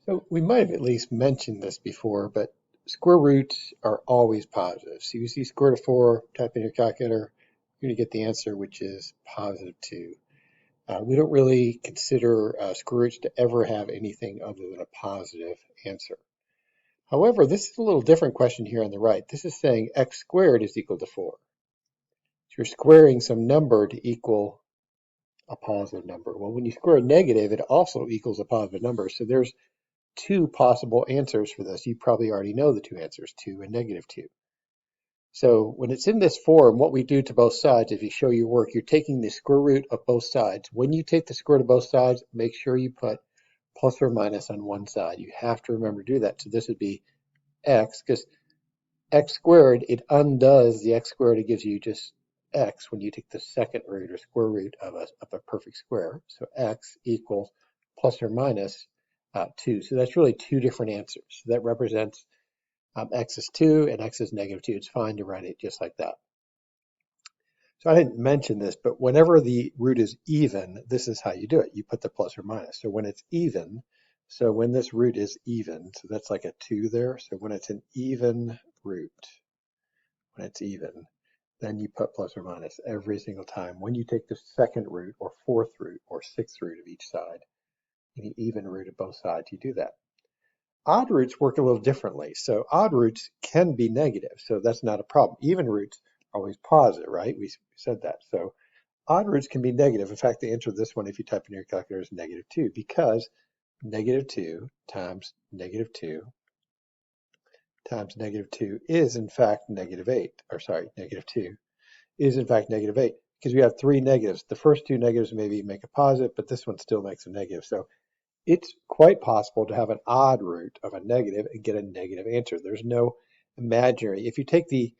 So we might have at least mentioned this before, but square roots are always positive. So you see square root of 4, type in your calculator, you're going to get the answer, which is positive 2. We don't really consider square roots to ever have anything other than a positive answer. However, this is a little different question here on the right. This is saying x squared is equal to 4. So you're squaring some number to equal a positive number. Well, when you square a negative, it also equals a positive number. So there's two possible answers for this. You probably already know the two answers, 2 and negative 2. So when it's in this form, what we do to both sides, if you show your work, you're taking the square root of both sides. When you take the square root of both sides, make sure you put plus or minus on one side. You have to remember to do that. So this would be x, because x squared, it undoes the x squared. It gives you just x when you take the second root or square root of a perfect square. So x equals plus or minus 2. So that's really two different answers. So that represents x is 2 and x is negative 2. It's fine to write it just like that. So I didn't mention this, but whenever the root is even, this is how you do it. You put the plus or minus. So when it's even, so when this root is even, so that's like a 2 there. So when it's an even root, when it's even, then you put plus or minus every single time. When you take the second root or fourth root or sixth root of each side, any even root of both sides, you do that. Odd roots work a little differently. So odd roots can be negative, so that's not a problem. Even roots are always positive, right? We said that. So odd roots can be negative. In fact, the answer to this one, if you type in your calculator, is negative 2, because negative 2 times negative 2 times negative 2 is in fact negative 8, or sorry, negative 2 is in fact negative 8, because we have three negatives. The first two negatives maybe make a positive, but this one still makes a negative. So it's quite possible to have an odd root of a negative and get a negative answer. There's no imaginary. If you take the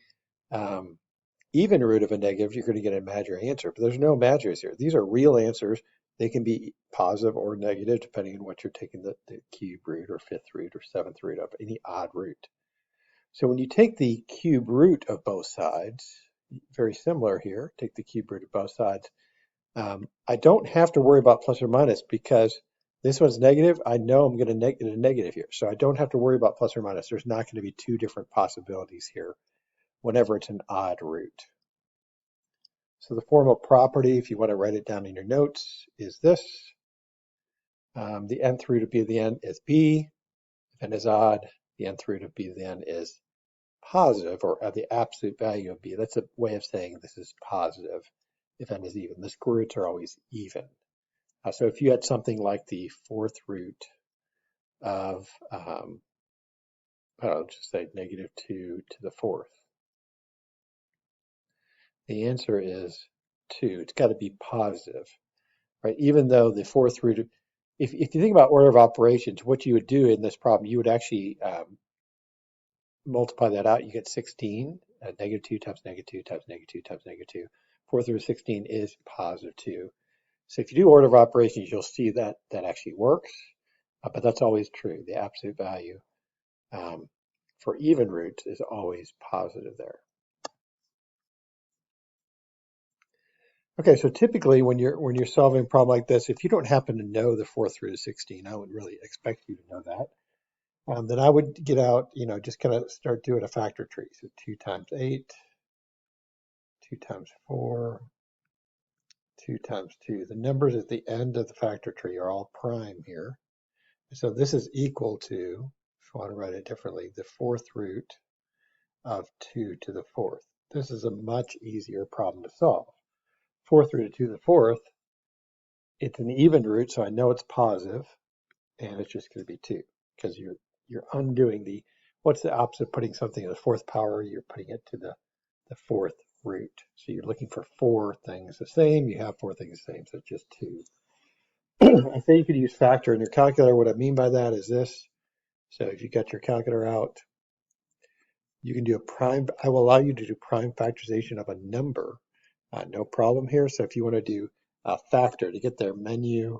even root of a negative, you're going to get an imaginary answer, but there's no imaginaries here. These are real answers. They can be positive or negative depending on what you're taking the cube root or fifth root or seventh root of, any odd root. So when you take the cube root of both sides, very similar here, take the cube root of both sides, I don't have to worry about plus or minus because this one's negative. I know I'm going to get a negative here. So I don't have to worry about plus or minus. There's not going to be two different possibilities here whenever it's an odd root. So the formal property, if you want to write it down in your notes, is this. The nth root of b to the n is b. If n is odd, the nth root of b to the n is positive, or the absolute value of b. That's a way of saying this is positive if n is even. The square roots are always even. So if you had something like the fourth root of, I'll just say negative 2 to the fourth, the answer is 2. It's got to be positive, right? Even though the fourth root, if you think about order of operations, what you would do in this problem, you would actually multiply that out. You get 16. Negative 2 times negative 2 times negative 2 times negative 2. Fourth root of 16 is positive 2. So if you do order of operations, you'll see that that actually works, but that's always true. The absolute value for even roots is always positive there. Okay, so typically when you're solving a problem like this, if you don't happen to know the fourth root of 16, I wouldn't really expect you to know that. Then I would get out, just kind of start doing a factor tree. So 2 times 8, 2 times 4, 2 times 2. The numbers at the end of the factor tree are all prime here. So this is equal to, if you want to write it differently, the fourth root of 2 to the fourth. This is a much easier problem to solve. Fourth root of 2 to the fourth, it's an even root, so I know it's positive, and it's just going to be 2, because you're undoing what's the opposite of putting something in the fourth power? You're putting it to the fourth root. So you're looking for 4 things the same. You have 4 things the same, so it's just 2. I say you could use factor in your calculator. What I mean by that is this. So if you got your calculator out, you can do a prime. I will allow you to do prime factorization of a number. No problem here. So if you want to do a factor, to get there, menu,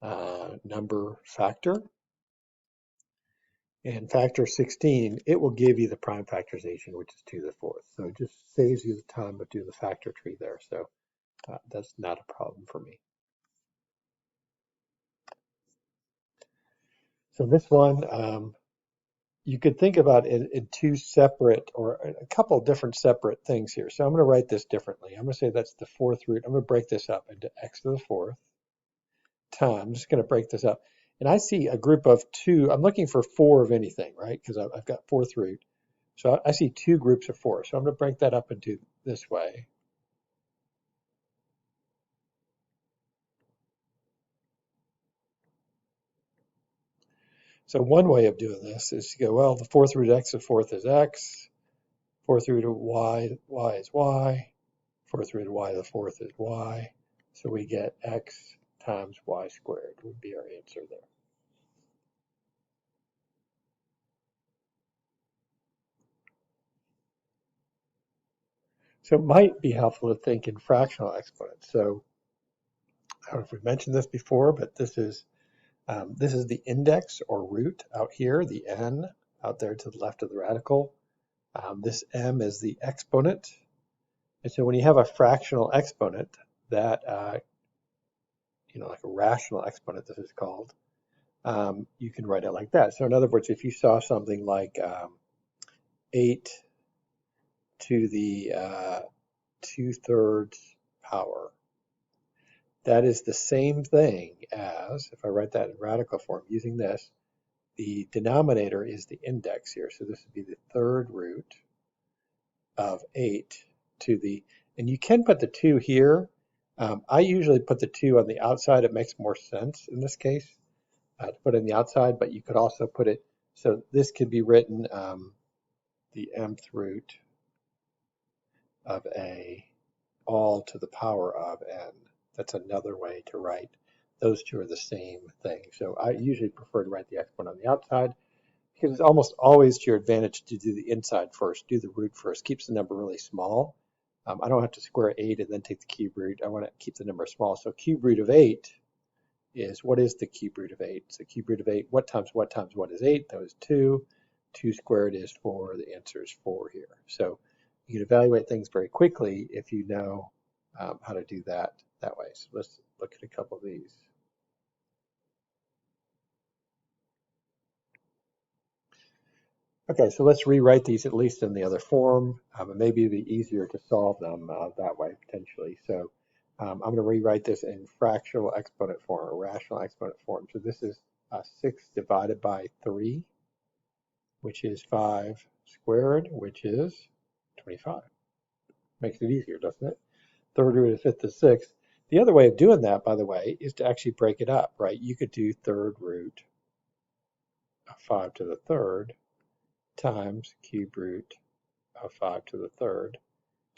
number factor, and factor 16, it will give you the prime factorization, which is 2 to the fourth. So it just saves you the time of doing the factor tree there. So that's not a problem for me. So this one, you could think about it in two separate or a couple different separate things here. So I'm going to write this differently. I'm going to say that's the fourth root. I'm going to break this up into x to the fourth times. I'm just going to break this up. And I see a group of two. I'm looking for four of anything, right? Because I've got fourth root. So I see two groups of four. So I'm going to break that up into this way. So one way of doing this is to go, well, the fourth root of x to the fourth is x. Fourth root of y is y. Fourth root of y to the fourth is y. So we get x times y squared would be our answer there. So it might be helpful to think in fractional exponents. So I don't know if we've mentioned this before, but this is the index or root out here, the n out there to the left of the radical. This m is the exponent. And so when you have a fractional exponent that, like a rational exponent, this is called, you can write it like that. So in other words, if you saw something like 8 to the 2/3 power, that is the same thing as, if I write that in radical form using this, the denominator is the index here. So this would be the third root of 8 to the, and you can put the 2 here. I usually put the 2 on the outside. It makes more sense in this case to put it on the outside, but you could also put it, so this could be written the mth root of a all to the power of n. That's another way to write. Those two are the same thing. So I usually prefer to write the exponent on the outside because it's almost always to your advantage to do the inside first, do the root first. Keeps the number really small. I don't have to square 8 and then take the cube root. I want to keep the number small. So cube root of 8 is, what is the cube root of 8? So cube root of 8, what times what is 8? That was 2. 2 squared is 4. The answer is 4 here. So you can evaluate things very quickly if you know how to do that way. So let's look at a couple of these. Okay, so let's rewrite these at least in the other form. And maybe it'd be easier to solve them that way potentially. So I'm going to rewrite this in fractional exponent form or rational exponent form. So this is 6 divided by 3, which is 5 squared, which is 25. Makes it easier, doesn't it? Third root of fifth is 6. The other way of doing that, by the way, is to actually break it up, right? You could do third root of 5 to the third times cube root of 5 to the third.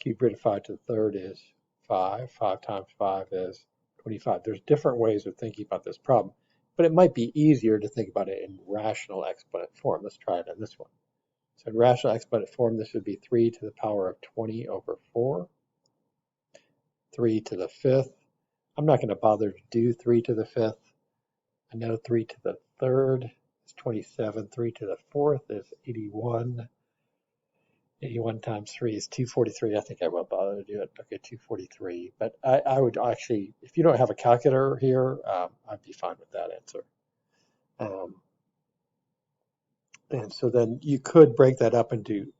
Cube root of 5 to the third is 5. 5 times 5 is 25. There's different ways of thinking about this problem, but it might be easier to think about it in rational exponent form. Let's try it on this one. So in rational exponent form, this would be 3 to the power of 20 over 4. 3 to the fifth. I'm not going to bother to do 3 to the fifth. I know 3 to the third is 27. 3 to the fourth is 81. 81 times 3 is 243. I think I will bother to do it. Okay, 243. But I would actually, if you don't have a calculator here, I'd be fine with that answer. And so then you could break that up into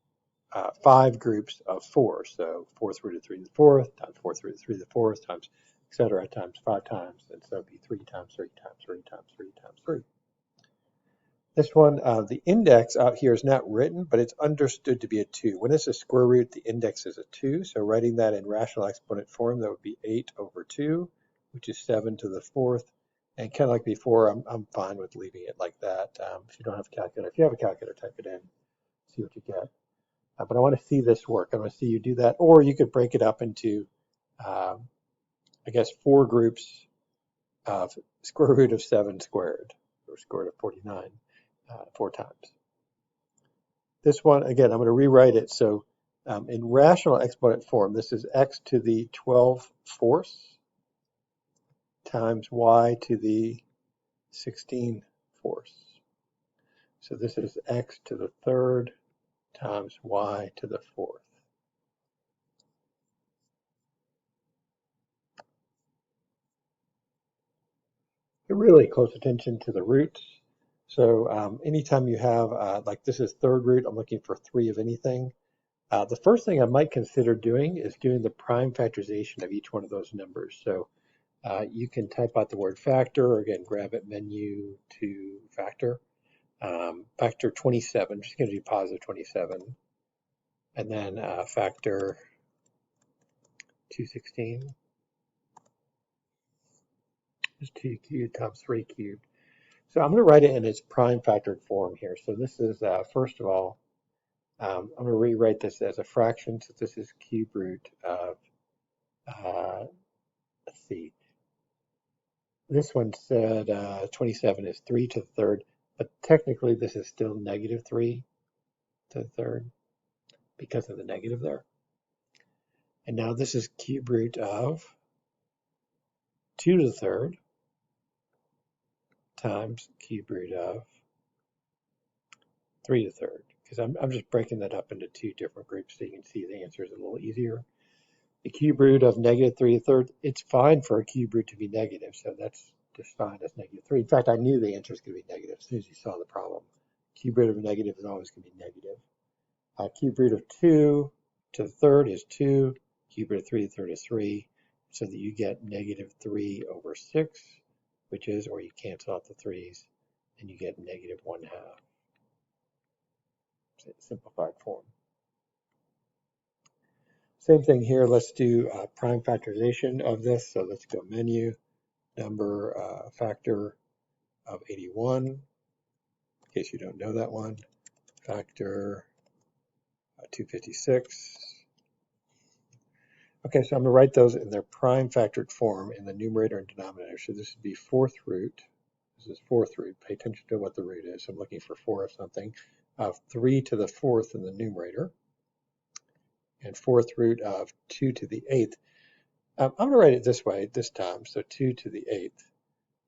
5 groups of 4. So fourth root of 3 to the fourth times fourth root of 3 to the fourth times etc. times 5 times. And so it'd be 3 times 3 times 3 times 3 times 3. This one, the index out here is not written, but it's understood to be a 2. When it's a square root, the index is a 2. So writing that in rational exponent form, that would be 8 over 2, which is 7 to the fourth. And kind of like before, I'm fine with leaving it like that. If you don't have a calculator, if you have a calculator, type it in, see what you get. But I want to see this work. I want to see you do that. Or you could break it up into, I guess, 4 groups of square root of 7 squared, or square root of 49, 4 times. This one, again, I'm going to rewrite it. So in rational exponent form, this is x to the 12 fourths times y to the 16 fourths. So this is x to the third times y to the fourth. Pay really close attention to the roots. So anytime you have, like this is third root, I'm looking for 3 of anything. The first thing I might consider doing is doing the prime factorization of each one of those numbers. So you can type out the word factor, or again, grab it, menu to factor. Factor 27, just going to do positive 27. And then factor 216, is 2 cubed times 3 cubed. So I'm going to write it in its prime factored form here. So this is, first of all, I'm going to rewrite this as a fraction. So this is cube root of, let's see, this one said 27 is 3 to the third, but technically this is still negative 3 to the third because of the negative there. And now this is cube root of 2 to the third times cube root of 3 to the third, because I'm just breaking that up into 2 different groups so you can see the answer is a little easier. The cube root of negative 3 to the third, it's fine for a cube root to be negative, so that's just fine as negative 3. In fact, I knew the answer was going to be negative as soon as you saw the problem. Cube root of negative is always going to be negative. Cube root of 2 to the third is 2. Cube root of 3 to the third is 3. So that you get negative 3 over 6, which is, or you cancel out the 3's, and you get negative 1/2. Simplified form. Same thing here. Let's do prime factorization of this. So let's go menu, number, factor of 81, in case you don't know that one, factor 256. Okay, so I'm going to write those in their prime factored form in the numerator and denominator. So this would be fourth root. This is fourth root. Pay attention to what the root is. I'm looking for 4 of something. Of 3 to the 4th in the numerator, and fourth root of 2 to the 8th. I'm going to write it this way this time. So 2 to the 8th.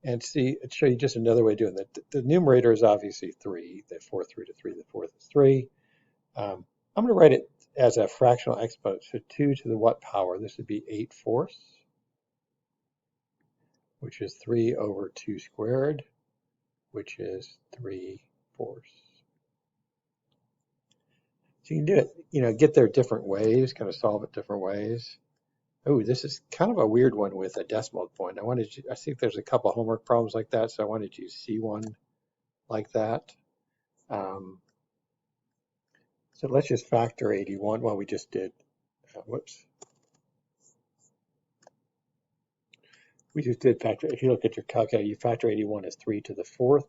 And see, I'll show you just another way of doing that. The numerator is obviously 3. The fourth root of 3 to the 4th is 3. I'm going to write it as a fractional exponent. So 2 to the what power? This would be 8/4, which is 3 over 2 squared, which is 3/4. So you can do it, get there different ways, kind of solve it different ways. Oh, this is kind of a weird one with a decimal point. I think there's a couple of homework problems like that, so I wanted you to see one like that. So let's just factor 81. Well, we just did, whoops. We just did factor, if you look at your calculator, you factor 81 as 3 to the 4th,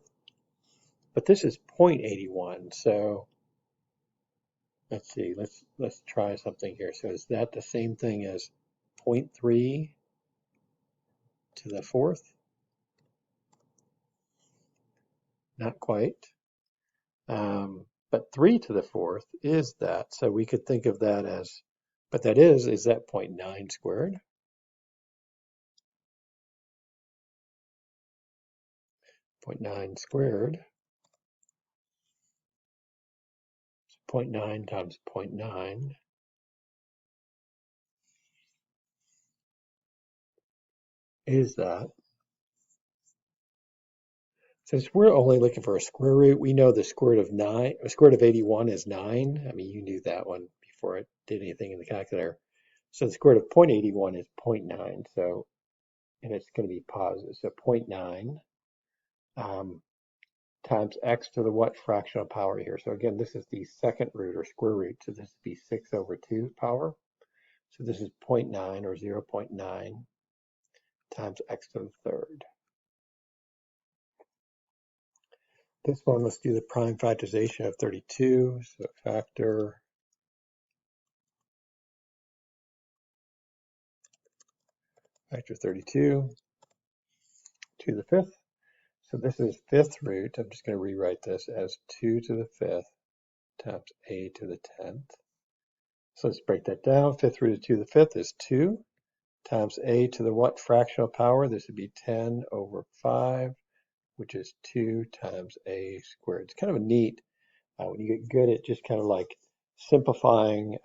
but this is 0.81, so let's see, let's try something here. So is that the same thing as 0.3 to the 4th? Not quite. But 3 to the 4th is that. So we could think of that as, but that is that 0.9 squared? 0.9 squared. 0.9 times 0.9 is that. Since we're only looking for a square root, we know the square root of 81 is 9. I mean, you knew that one before I did anything in the calculator. So the square root of 0.81 is 0.9. So, and it's going to be positive. So 0.9 times x to the what fractional power here. So again, this is the second root or square root. So this would be 6 over 2 power. So this is 0.9 or 0.9 times x to the third. This one, let's do the prime factorization of 32. So factor factor 32 to the 5th. So this is 5th root. I'm just going to rewrite this as 2 to the 5th times a to the 10th. So let's break that down. 5th root of 2 to the 5th is 2 times a to the what fractional power? This would be 10 over 5, which is 2 times a squared. It's kind of a neat, when you get good at just kind of like simplifying,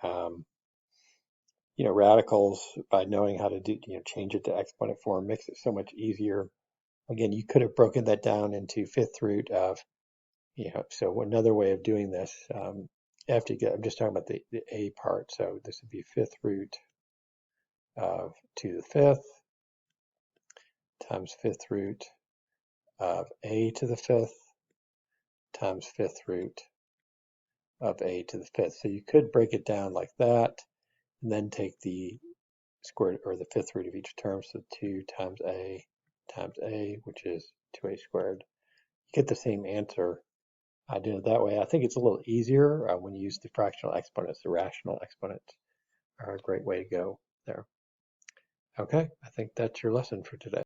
radicals by knowing how to do, change it to exponent form makes it so much easier. Again, you could have broken that down into 5th root of So another way of doing this, after you get, I'm just talking about the a part. So this would be fifth root of 2 to the fifth times fifth root of a to the fifth times fifth root of a to the fifth. So you could break it down like that, and then take the square or the fifth root of each term. So 2 times a, which is 2a squared. You get the same answer. I did it that way. I think it's a little easier when you use the fractional exponents. The rational exponents are a great way to go there. Okay, I think that's your lesson for today.